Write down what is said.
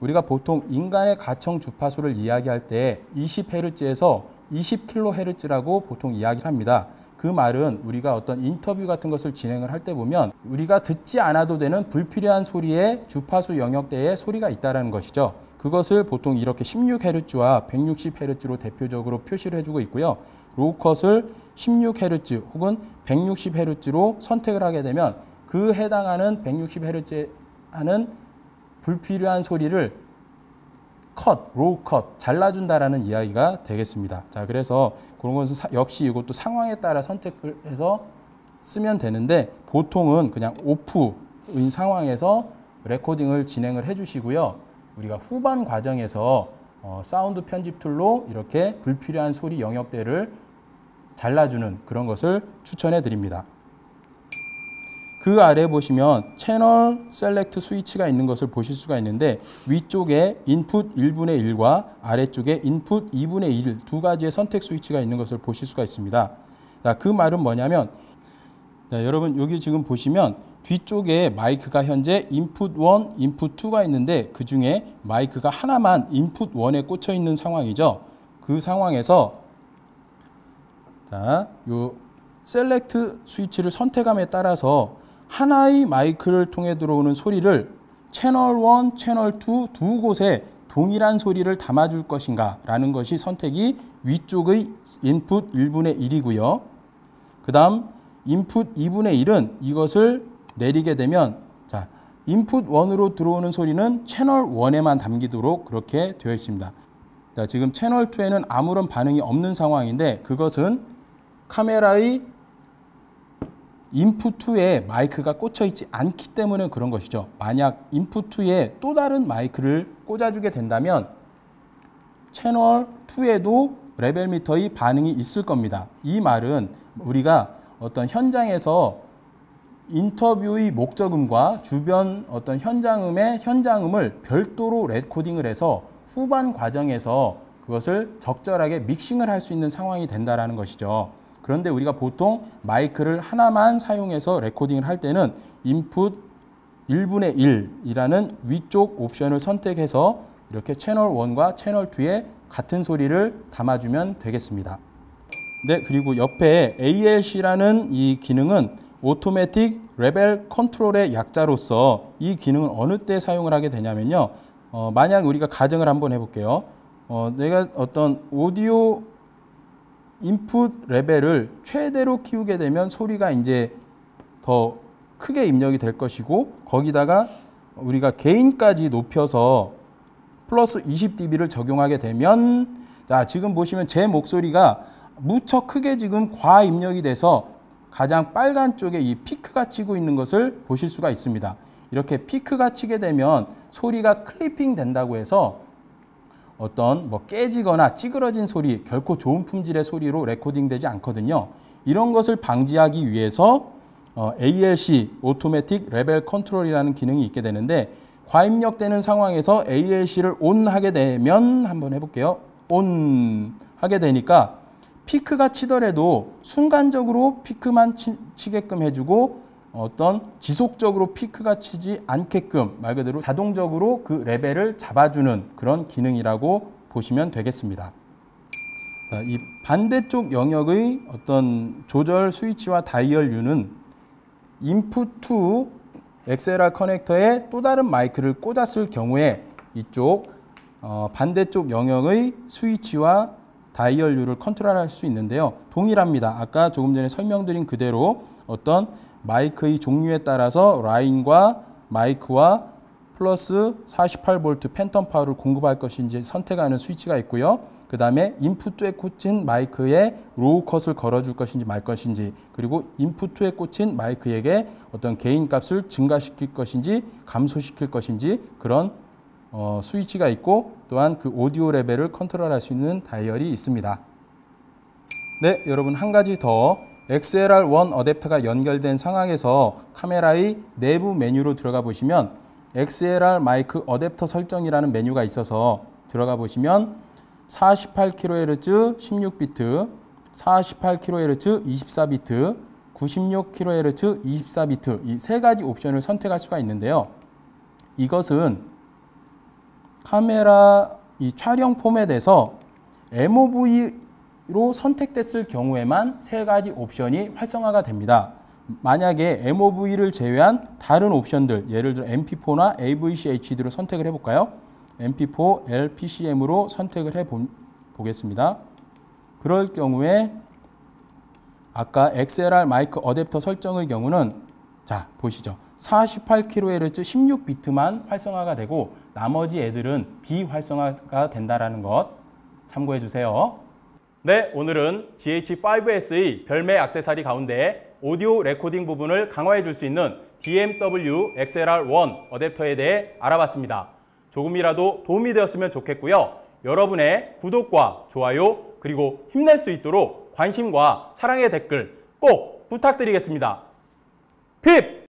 우리가 보통 인간의 가청 주파수를 이야기할 때 20Hz에서 20kHz라고 보통 이야기를 합니다. 그 말은 우리가 어떤 인터뷰 같은 것을 진행을 할 때 보면 우리가 듣지 않아도 되는 불필요한 소리의 주파수 영역대에 소리가 있다는 것이죠. 그것을 보통 이렇게 16Hz와 160Hz로 대표적으로 표시를 해주고 있고요. 로우컷을 16Hz 혹은 160Hz로 선택을 하게 되면 그 해당하는 160Hz에 하는 불필요한 소리를 로우 컷, 잘라준다라는 이야기가 되겠습니다. 자, 그래서 그런 것은 역시 이것도 상황에 따라 선택을 해서 쓰면 되는데 보통은 그냥 오프인 상황에서 레코딩을 진행을 해주시고요. 우리가 후반 과정에서 사운드 편집 툴로 이렇게 불필요한 소리 영역대를 잘라주는 그런 것을 추천해 드립니다. 그 아래 보시면 채널 셀렉트 스위치가 있는 것을 보실 수가 있는데 위쪽에 인풋 1분의 1과 아래쪽에 인풋 2분의 1 두 가지의 선택 스위치가 있는 것을 보실 수가 있습니다. 자, 그 말은 뭐냐면 여러분 여기 지금 보시면 뒤쪽에 마이크가 현재 인풋 1, 인풋 2가 있는데 그 중에 마이크가 하나만 인풋 1에 꽂혀 있는 상황이죠. 그 상황에서 자, 요 셀렉트 스위치를 선택함에 따라서 하나의 마이크를 통해 들어오는 소리를 채널 1, 채널 2 두 곳에 동일한 소리를 담아줄 것인가 라는 것이 선택이 위쪽의 인풋 1분의 1이고요. 그 다음 인풋 2분의 1은 이것을 내리게 되면 자, 인풋 1으로 들어오는 소리는 채널 1에만 담기도록 그렇게 되어 있습니다. 자, 지금 채널 2에는 아무런 반응이 없는 상황인데 그것은 카메라의 인풋 2에 마이크가 꽂혀 있지 않기 때문에 그런 것이죠. 만약 인풋 2에 또 다른 마이크를 꽂아주게 된다면 채널 2에도 레벨 미터의 반응이 있을 겁니다. 이 말은 우리가 어떤 현장에서 인터뷰의 목적음과 주변 어떤 현장음을 별도로 레코딩을 해서 후반 과정에서 그것을 적절하게 믹싱을 할 수 있는 상황이 된다는 것이죠. 그런데 우리가 보통 마이크를 하나만 사용해서 레코딩을 할 때는 인풋 1분의 1이라는 위쪽 옵션을 선택해서 이렇게 채널 1과 채널 2에 같은 소리를 담아주면 되겠습니다. 네, 그리고 옆에 ALC라는 이 기능은 오토매틱 레벨 컨트롤의 약자로서 이 기능은 어느 때 사용을 하게 되냐면요. 만약 우리가 가정을 한번 해볼게요. 내가 어떤 오디오 인풋 레벨을 최대로 키우게 되면 소리가 이제 더 크게 입력이 될 것이고 거기다가 우리가 게인까지 높여서 플러스 20dB를 적용하게 되면 자, 지금 보시면 제 목소리가 무척 크게 지금 과입력이 돼서 가장 빨간 쪽에 이 피크가 치고 있는 것을 보실 수가 있습니다. 이렇게 피크가 치게 되면 소리가 클리핑 된다고 해서 어떤 깨지거나 찌그러진 소리, 결코 좋은 품질의 소리로 레코딩되지 않거든요. 이런 것을 방지하기 위해서 ALC, 오토매틱 레벨 컨트롤이라는 기능이 있게 되는데 과입력되는 상황에서 ALC를 ON 하게 되면 한번 해볼게요. ON 하게 되니까 피크가 치더라도 순간적으로 피크만 치게끔 해주고 어떤 지속적으로 피크가 치지 않게끔 말 그대로 자동적으로 그 레벨을 잡아주는 그런 기능이라고 보시면 되겠습니다. 이 반대쪽 영역의 어떤 조절 스위치와 다이얼류는 인풋 2 XLR 커넥터에 또 다른 마이크를 꽂았을 경우에 이쪽 반대쪽 영역의 스위치와 다이얼류를 컨트롤할 수 있는데요. 동일합니다. 아까 조금 전에 설명드린 그대로 어떤 마이크의 종류에 따라서 라인과 마이크와 플러스 48V 팬텀 파워를 공급할 것인지 선택하는 스위치가 있고요. 그 다음에 인풋2에 꽂힌 마이크에 로우 컷을 걸어줄 것인지 말 것인지 그리고 인풋2에 꽂힌 마이크에게 어떤 게인 값을 증가시킬 것인지 감소시킬 것인지 그런 스위치가 있고 또한 그 오디오 레벨을 컨트롤할 수 있는 다이얼이 있습니다. 네, 여러분 한 가지 더 XLR1 어댑터가 연결된 상황에서 카메라의 내부 메뉴로 들어가 보시면 XLR 마이크 어댑터 설정이라는 메뉴가 있어서 들어가 보시면 48kHz 16비트, 48kHz 24비트, 96kHz 24비트 이 세 가지 옵션을 선택할 수가 있는데요. 이것은 카메라 이 촬영 포맷에서 MOV로 선택됐을 경우에만 세 가지 옵션이 활성화가 됩니다. 만약에 MOV를 제외한 다른 옵션들, 예를 들어 MP4나 AVC HD로 선택을 해볼까요? MP4 LPCM으로 선택을 해보겠습니다. 그럴 경우에 아까 XLR 마이크 어댑터 설정의 경우는 자 보시죠. 48kHz 16비트만 활성화가 되고 나머지 애들은 비활성화가 된다는 것 참고해 주세요. 네, 오늘은 GH5S의 별매 액세서리 가운데 오디오 레코딩 부분을 강화해 줄 수 있는 DMW XLR1 어댑터에 대해 알아봤습니다. 조금이라도 도움이 되었으면 좋겠고요. 여러분의 구독과 좋아요 그리고 힘낼 수 있도록 관심과 사랑의 댓글 꼭 부탁드리겠습니다. 핍!